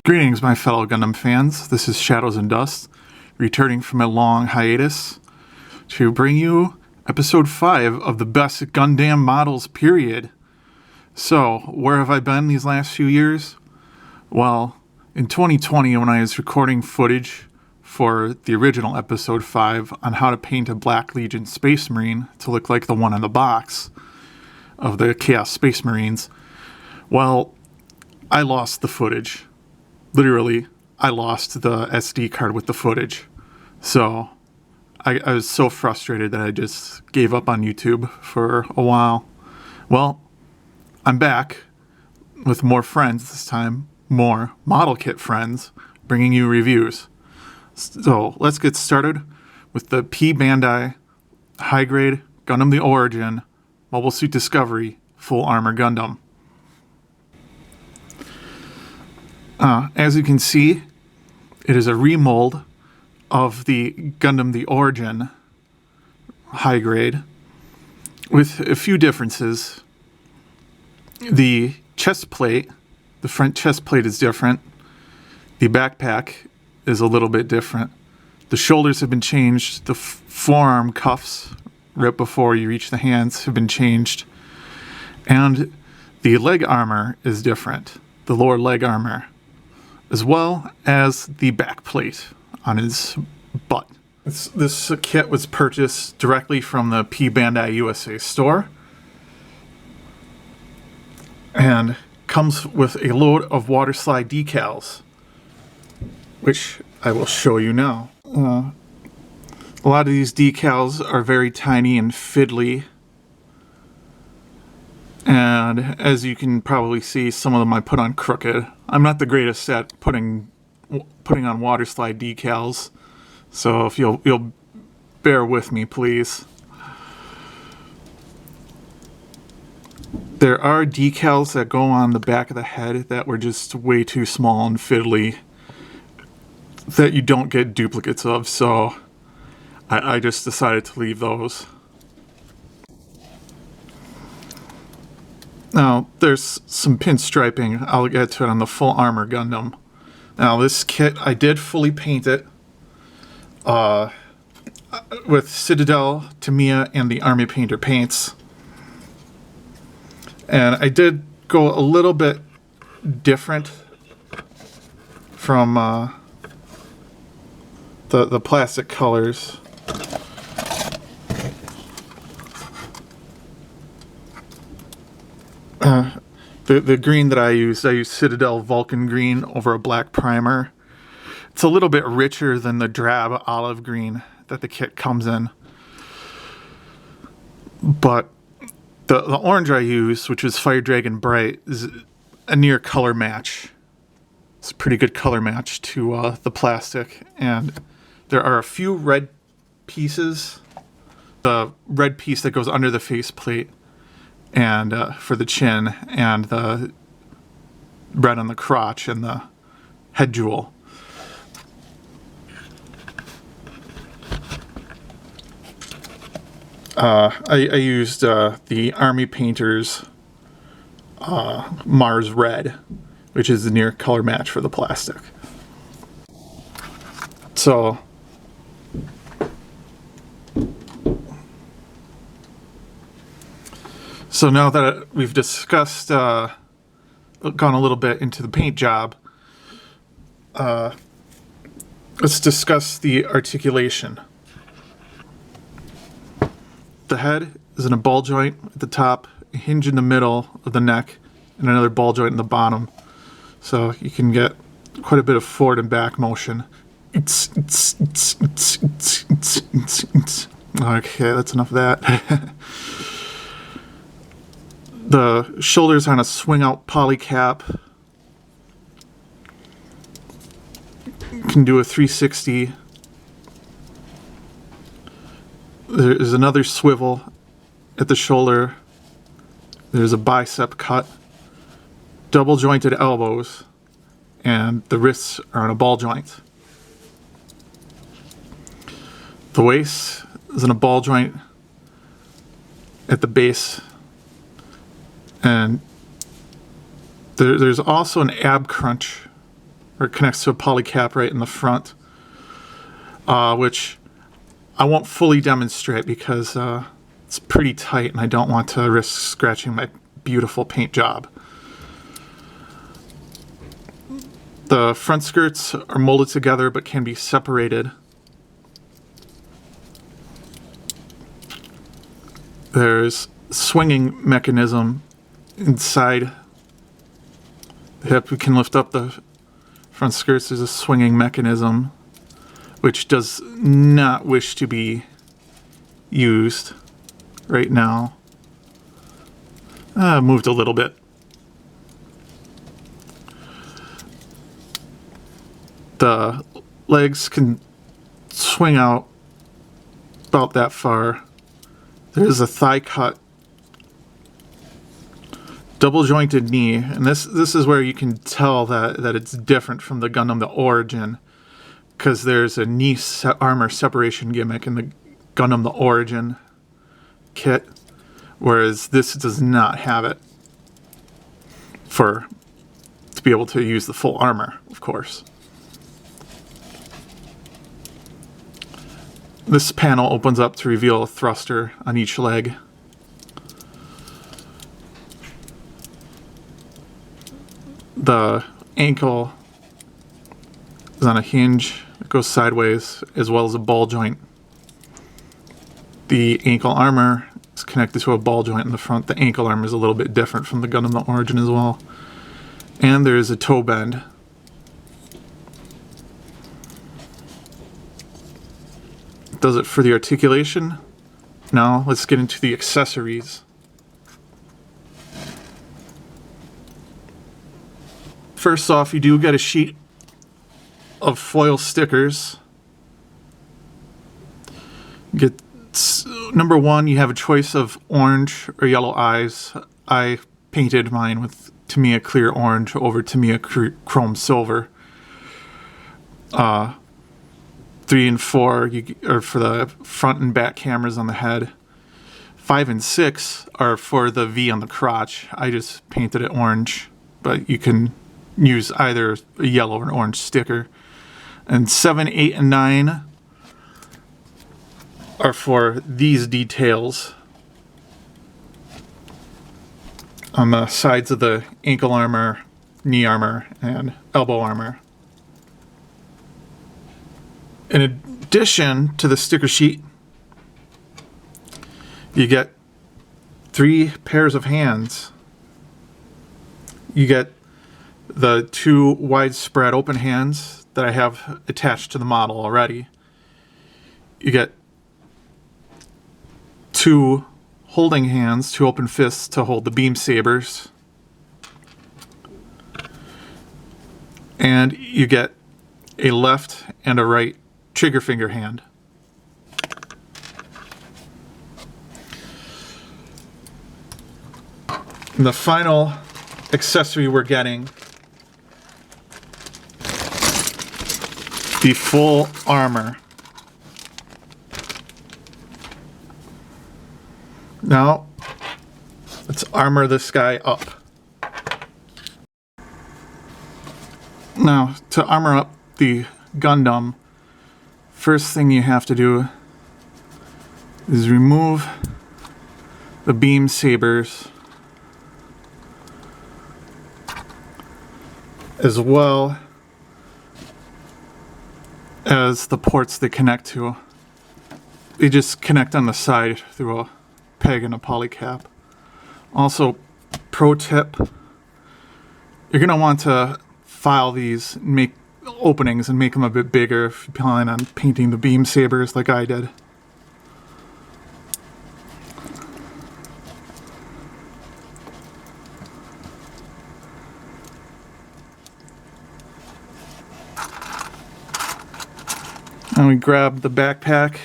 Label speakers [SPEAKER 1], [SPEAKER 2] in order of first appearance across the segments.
[SPEAKER 1] Greetings, my fellow Gundam fans. This is Shadows and Dust, returning from a long hiatus to bring you episode 5 of the best Gundam models, period. So, where have I been these last few years? Well, in 2020, when I was recording footage for the original episode 5 on how to paint a Black Legion Space Marine to look like the one in the box of the Chaos Space Marines, well, I lost the footage. Literally, I lost the SD card with the footage. So, I was so frustrated that I just gave up on YouTube for a while. Well, I'm back with more friends this time, more model kit friends, bringing you reviews. So, let's get started with the P Bandai High Grade Gundam the Origin Mobile Suit Discovery Full Armor Gundam. As you can see, it is a remold of the Gundam the Origin High Grade with a few differences. The chest plate, the front chest plate is different. The backpack is a little bit different. The shoulders have been changed. The forearm cuffs right before you reach the hands have been changed. And the leg armor is different. The lower leg armor, as well as the back plate on his butt. This kit was purchased directly from the P Bandai USA store and comes with a load of water slide decals, which I will show you now. A lot of these decals are very tiny and fiddly, and as you can probably see, some of them I put on crooked. I'm not the greatest at putting on water slide decals, so if you'll bear with me, please. There are decals that go on the back of the head that were just way too small and fiddly that you don't get duplicates of, so I just decided to leave those. Now, there's some pinstriping. I'll get to it on the full armor Gundam. Now, this kit, I did fully paint it with Citadel, Tamiya, and the Army Painter paints. And I did go a little bit different from the plastic colors. The green that I used Citadel Vulcan green over a black primer. It's a little bit richer than the drab olive green that the kit comes in. But the orange I used, which is Fire Dragon Bright, is a near color match. It's a pretty good color match to the plastic. And there are a few red pieces. The red piece that goes under the faceplate and for the chin, and the red on the crotch and the head jewel. I used the Army Painter's Mars Red, which is the near color match for the plastic. So now that we've discussed, gone a little bit into the paint job, let's discuss the articulation. The head is in a ball joint at the top, a hinge in the middle of the neck, and another ball joint in the bottom. So you can get quite a bit of forward and back motion. Okay, that's enough of that. The shoulders on a swing out poly cap. Can do a 360. There's another swivel at the shoulder. There's a bicep cut. Double jointed elbows. And the wrists are on a ball joint. The waist is in a ball joint at the base. And there's also an ab crunch or connects to a poly cap right in the front, which I won't fully demonstrate because it's pretty tight and I don't want to risk scratching my beautiful paint job. The front skirts are molded together but can be separated. There's a swinging mechanism inside the hip. We can lift up the front skirts. There's a swinging mechanism which does not wish to be used right now. Moved a little bit. The legs can swing out about that far. There's a thigh cut, double jointed knee, and this is where you can tell that it's different from the Gundam the Origin, because there's a knee armor separation gimmick in the Gundam the Origin kit, whereas this does not have it to be able to use the full armor, of course. This panel opens up to reveal a thruster on each leg. The ankle is on a hinge that goes sideways, as well as a ball joint. The ankle armor is connected to a ball joint in the front. The ankle armor is a little bit different from the Gundam the Origin as well. And there is a toe bend. Does it for the articulation? Now let's get into the accessories. First off, you do get a sheet of foil stickers. Number one, you have a choice of orange or yellow eyes. I painted mine with Tamiya clear orange over Tamiya chrome silver. 3 and 4 are for the front and back cameras on the head. 5 and 6 are for the V on the crotch. I just painted it orange, but you can use either a yellow or an orange sticker. And 7, 8, and 9 are for these details on the sides of the ankle armor, knee armor, and elbow armor. In addition to the sticker sheet, you get 3 pairs of hands. You get the 2 widespread open hands that I have attached to the model already. You get 2 holding hands, 2 open fists to hold the beam sabers. And you get a left and a right trigger finger hand. And the final accessory we're getting, the full armor. Now, let's armor this guy up. Now, to armor up the Gundam, first thing you have to do is remove the beam sabers, as well as the ports they connect to. They just connect on the side through a peg and a poly cap. Also, pro tip, you're going to want to file these, make openings and make them a bit bigger if you plan on painting the beam sabers like I did. And we grab the backpack,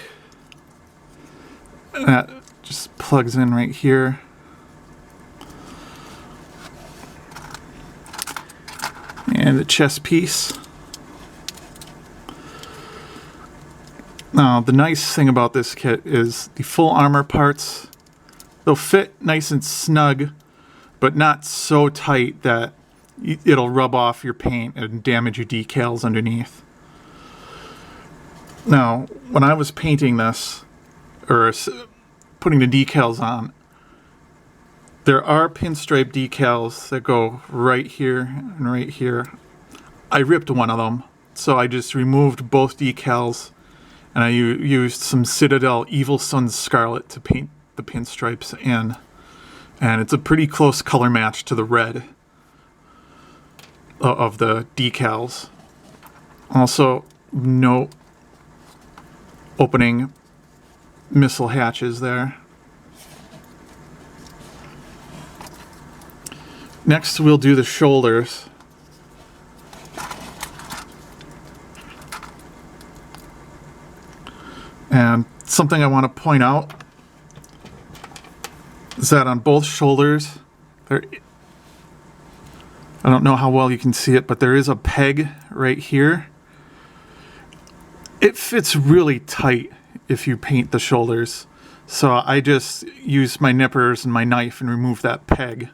[SPEAKER 1] and that just plugs in right here. And the chest piece. Now, the nice thing about this kit is the full armor parts, they'll fit nice and snug, but not so tight that it'll rub off your paint and damage your decals underneath. Now, when I was painting this, or putting the decals on, there are pinstripe decals that go right here and right here. I ripped one of them, so I just removed both decals, and I used some Citadel Evil Sunz Scarlet to paint the pinstripes in. And it's a pretty close color match to the red of the decals. Also, no opening missile hatches there. Next, we'll do the shoulders. And something I want to point out is that on both shoulders, I don't know how well you can see it, but there is a peg right here. It fits really tight if you paint the shoulders. So I just use my nippers and my knife and remove that peg.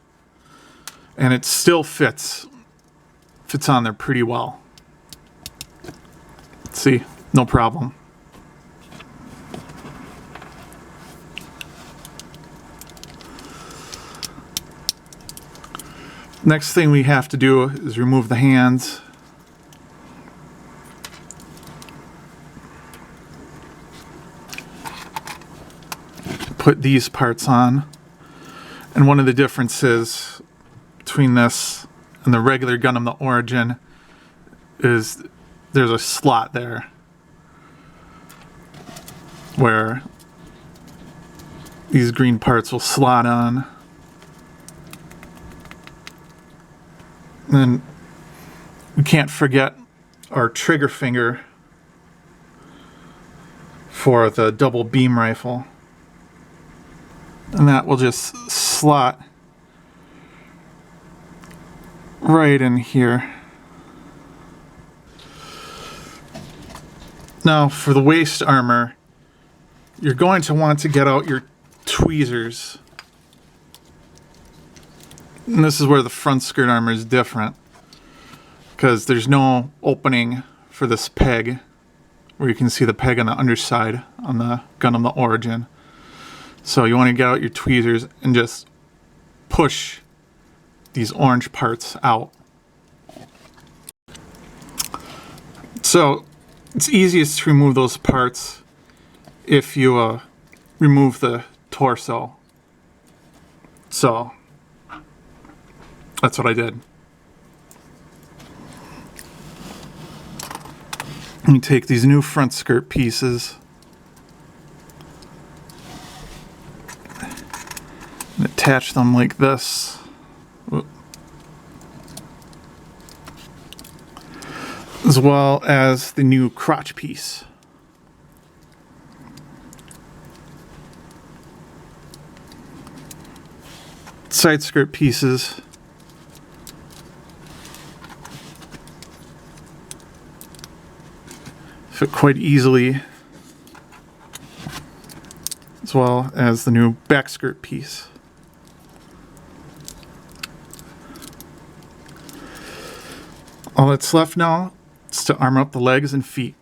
[SPEAKER 1] And it still fits on there pretty well. See, no problem. Next thing we have to do is remove the hands. Put these parts on. And one of the differences between this and the regular Gundam, the Origin, is there's a slot there where these green parts will slot on. And we can't forget our trigger finger for the double beam rifle. And that will just slot right in here. Now for the waist armor, you're going to want to get out your tweezers. And this is where the front skirt armor is different, because there's no opening for this peg, where you can see the peg on the underside on the Gundam, the Origin. So you want to get out your tweezers and just push these orange parts out. So it's easiest to remove those parts if you remove the torso. So that's what I did. You take these new front skirt pieces and attach them like this. As well as the new crotch piece. Side skirt pieces. Fit quite easily, as well as the new back skirt piece. All that's left now is to armor up the legs and feet.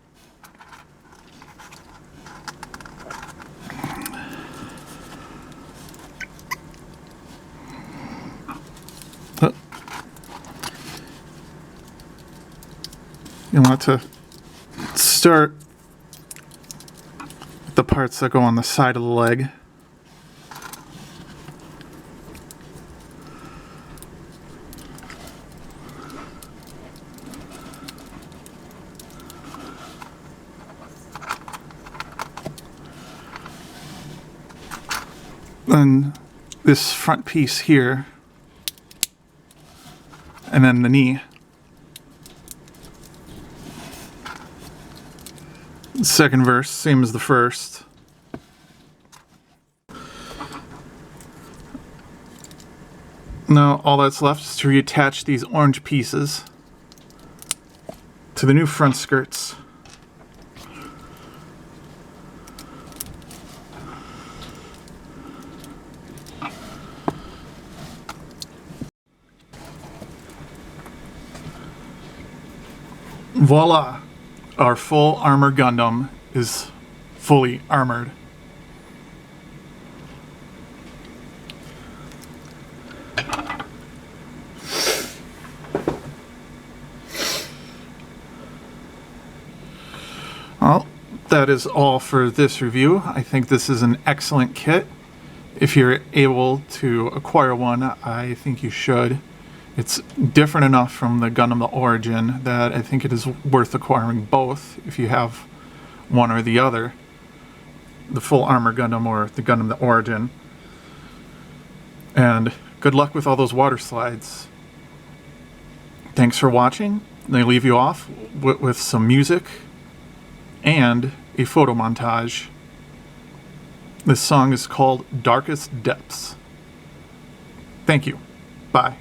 [SPEAKER 1] You want to start with the parts that go on the side of the leg. Then this front piece here, and then the knee. Second verse, same as the first. Now all that's left is to reattach these orange pieces to the new front skirts. Voila! Our full armor Gundam is fully armored. Well, that is all for this review. I think this is an excellent kit. If you're able to acquire one, I think you should. It's different enough from the Gundam the Origin that I think it is worth acquiring both if you have one or the other. The full armor Gundam or the Gundam the Origin. And good luck with all those water slides. Thanks for watching. They leave you off with some music and a photo montage. This song is called Darkest Depths. Thank you. Bye.